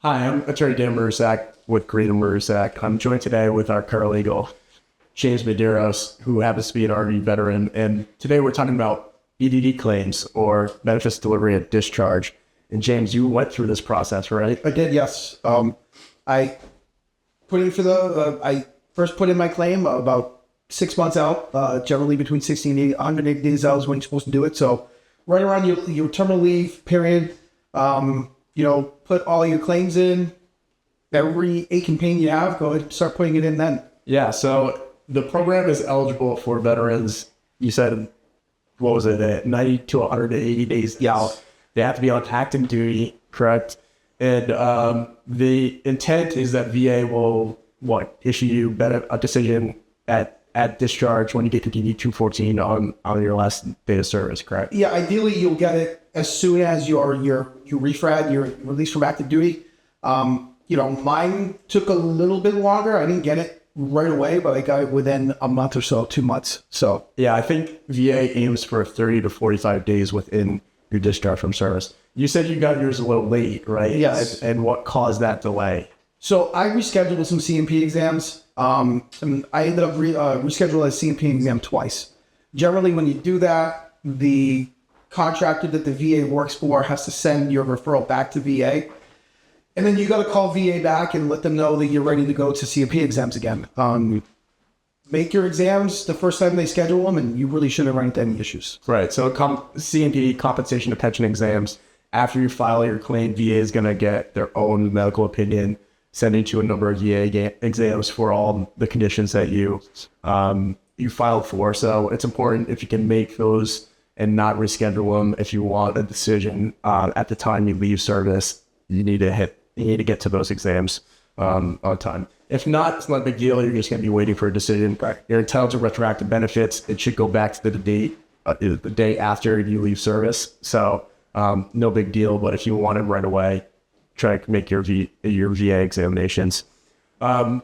Hi, I'm Attorney Dan Marusak with Green and Marusak. I'm joined today with our paralegal, James Medeiros, who happens to be an RV veteran. And today we're talking about BDD claims, or benefits delivery at discharge. And James, you went through this process, right? I did, yes. I first put in my claim about 6 months out, generally between 60 and 180 days out is when you're supposed to do it. So right around your terminal leave period, put all your claims in. Every ache and pain you have, go ahead and start putting it in then. Yeah, so the program is eligible for veterans. You said, what was it, 90 to 180 days out. They have to be on active duty, correct? And the intent is that VA will issue you a decision at discharge when you get to DD 214 on your last day of service, correct? Yeah, ideally you'll get it as soon as you're refrad, you're released from active duty. Mine took a little bit longer. I didn't get it right away, but I got it within a month or so, 2 months. So yeah, I think VA aims for 30 to 45 days within your discharge from service. You said you got yours a little late, right? Yes. And what caused that delay? So I rescheduled some CMP exams. And I ended up rescheduling a CMP exam twice. Generally, when you do that, the contractor that the VA works for has to send your referral back to VA. And then you got to call VA back and let them know that you're ready to go to CMP exams again. Make your exams the first time they schedule them, and you really shouldn't run into any issues. Right. So CMP, compensation and pension exams, after you file your claim, VA is going to get their own medical opinion, sending to a number of VA exams for all the conditions that you filed for. So it's important if you can make those and not reschedule them. If you want a decision at the time you leave service, you need to get to those exams on time. If not, it's not a big deal. You're just going to be waiting for a decision. Right. You're entitled to retroactive benefits. It should go back to the day after you leave service. So no big deal. But if you want it right away, try to make your VA examinations. Again,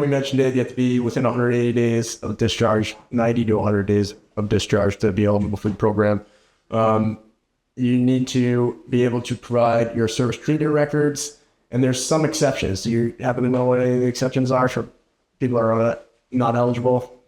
we mentioned it. You have to be within 180 days of discharge, 90 to 100 days of discharge to be eligible for the program. You need to be able to provide your service treatment records, and there's some exceptions. Do you happen to know what any of the exceptions are for people who are not eligible?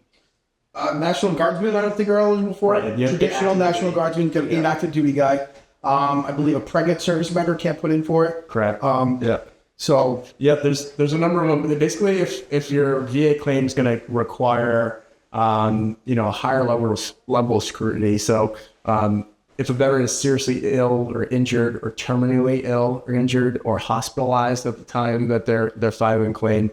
National Guardsmen, I don't think are eligible for it. Yeah. Traditional National Guardsmen can be an active duty guy. I believe a pregnant service member can't put in for it. Correct. Yeah. So yeah, there's a number of them. Basically, if your VA claim is going to require a higher level of scrutiny. So if a veteran is seriously ill or injured or terminally ill or injured or hospitalized at the time that they're filing a claim,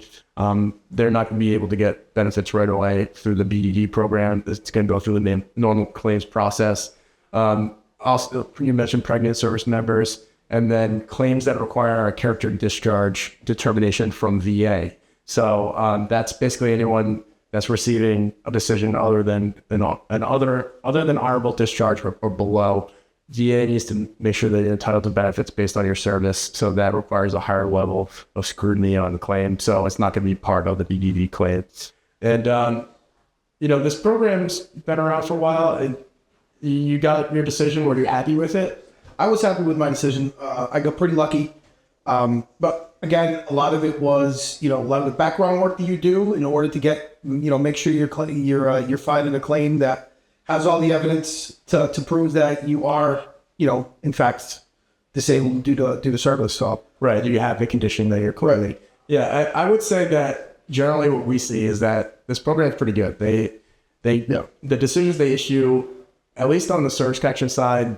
they're not going to be able to get benefits right away through the BDD program. It's going to go through the normal claims process. Also, you mentioned pregnant service members, and then claims that require a character discharge determination from VA. So that's basically anyone that's receiving a decision other than honorable discharge or below. VA needs to make sure that you're entitled to benefits based on your service. So that requires a higher level of scrutiny on the claim. So it's not going to be part of the BDD claim. And this program's been around for a while. You got your decision. Were you happy with it? I was happy with my decision. I got pretty lucky. But again, a lot of it was, a lot of the background work that you do in order to get, make sure you're filing a claim that has all the evidence to prove that you are, in fact, disabled due to service. So right, you have the condition that you're clearly. Right. Yeah, I would say that generally what we see is that this program is pretty good. The decisions they issue, at least on the service connection side,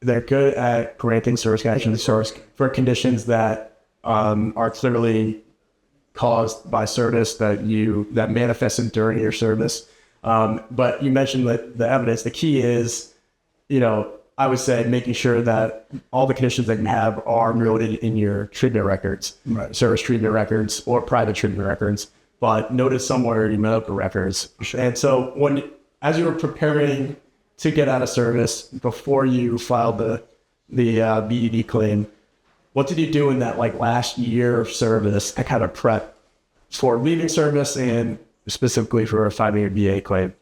they're good at granting service connection for conditions that are clearly caused by service that manifested during your service. But you mentioned that the evidence. The key is, I would say making sure that all the conditions that you have are noted in your treatment records, right. Service treatment records or private treatment records, but noted somewhere in your medical records. Sure. And so as you were preparing to get out of service before you filed the BDD claim, what did you do in that last year of service to kind of prep for leaving service and specifically for filing a VA claim?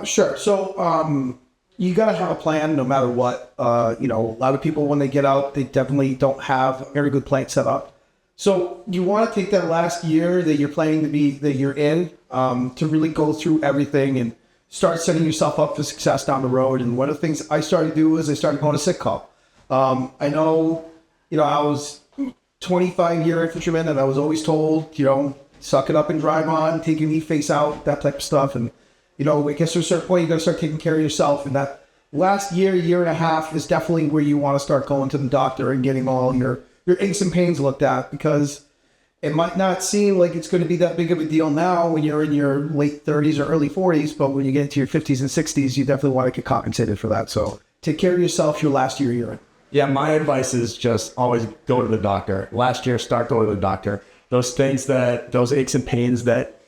Sure. So you got to have a plan no matter what. A lot of people, when they get out, they definitely don't have a very good plan set up. So you want to take that last year that you're planning that you're in, to really go through everything and start setting yourself up for success down the road. And one of the things I started to do is I started going to sick call. I know, I was 25-year infantryman, and I was always told, suck it up and drive on, take your knee face out, that type of stuff. And, I guess to a certain point, you got to start taking care of yourself. And that last year and a half is definitely where you want to start going to the doctor and getting all your aches and pains looked at, because it might not seem like it's going to be that big of a deal now when you're in your late 30s or early 40s, but when you get into your 50s and 60s, you definitely want to get compensated for that. So take care of yourself your last year you're in. Yeah, my advice is just always go to the doctor. Last year, start going to the doctor. Those aches and pains that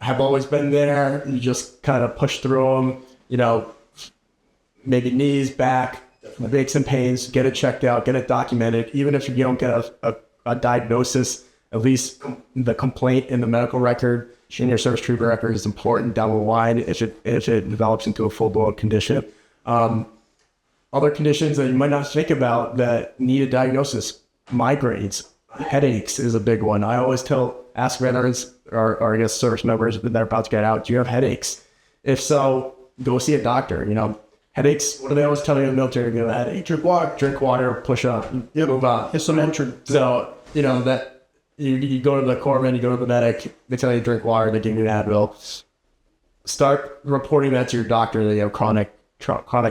have always been there, you just kind of push through them, maybe knees, back, aches and pains, get it checked out, get it documented. Even if you don't get a diagnosis, at least the complaint in the medical record, in your service treatment record is important down the line if it develops into a full-blown condition. Other conditions that you might not think about that need a diagnosis, migraines, headaches is a big one. I always ask veterans or I guess service members that are about to get out, do you have headaches? If so, go see a doctor. Headaches, what do they always tell you in the military? You have a headache, drink water, push up, move on. It's some entry. So, that you go to the corpsman, you go to the medic, they tell you to drink water, they give you an Advil. Start reporting that to your doctor that you have chronic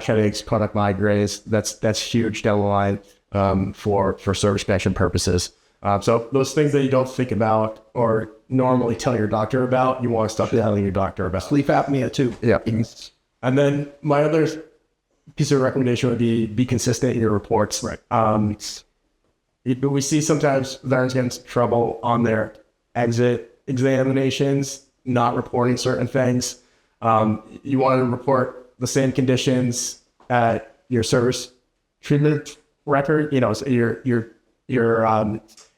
headaches, chronic migraines. That's huge down the line for service connection purposes. So those things that you don't think about or normally tell your doctor about, you want to start telling your doctor about. Sleep apnea too. Yeah. And then my other piece of recommendation would be consistent in your reports. Right. We see sometimes veterans get into trouble on their exit examinations, not reporting certain things. You want to report the same conditions at your service treatment record. So your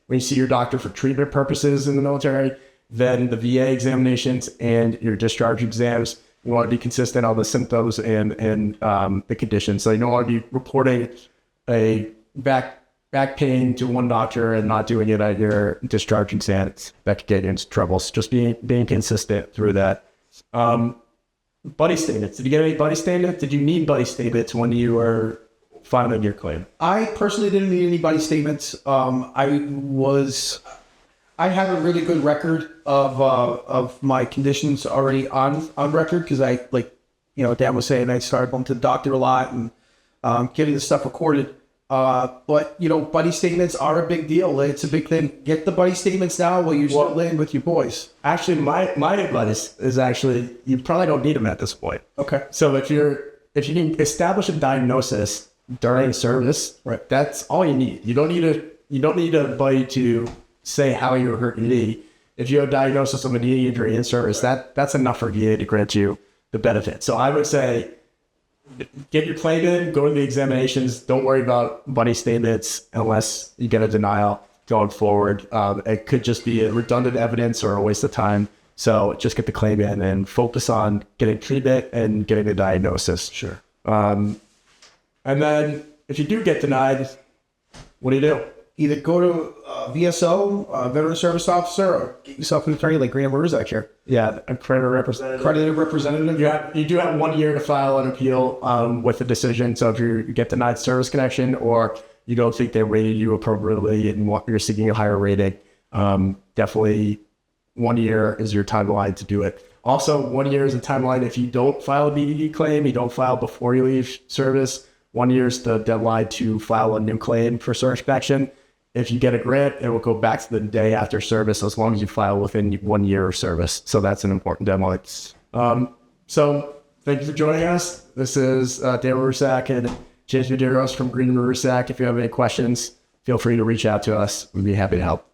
when you see your doctor for treatment purposes in the military, then the VA examinations and your discharge exams, you want to be consistent on the symptoms and the conditions. So you don't want to be reporting a back pain to one doctor and not doing it at your discharge exams. That could get you into trouble. So just being consistent through that. Buddy statements. Did you get any buddy statements? Did you need buddy statements when you were filing your claim? I personally didn't need any buddy statements. I had a really good record of my conditions already on record, because Dan was saying, I started going to the doctor a lot and getting the stuff recorded. But buddy statements are a big deal. It's a big thing. Get the buddy statements now while you're still in with your boys. Actually, my advice is you probably don't need them at this point. Okay. So if you can establish a diagnosis during service, right, that's all you need. You don't need a buddy to say how you hurt your knee. If you have a diagnosis of a knee injury in service, that's enough for VA to grant you the benefit. So I would say, get your claim in, go to the examinations. Don't worry about buddy statements unless you get a denial going forward. It could just be a redundant evidence or a waste of time. So just get the claim in and focus on getting treatment and getting the diagnosis. Sure. And then if you do get denied, what do? Either go to VSO, Veteran Service Officer, or get yourself an attorney like Graham Marusak here. Yeah, accredited representative. You do have 1 year to file an appeal with the decision. So if you get denied service connection or you don't think they rated you appropriately and you're seeking a higher rating, definitely 1 year is your timeline to do it. Also, 1 year is a timeline if you don't file a BDD claim, you don't file before you leave service. 1 year is the deadline to file a new claim for service connection. If you get a grant, it will go back to the day after service as long as you file within 1 year of service. So that's an important deadline. So thank you for joining us. This is Dan Marusak and James Medeiros from Green Marusak. If you have any questions, feel free to reach out to us. We'd be happy to help.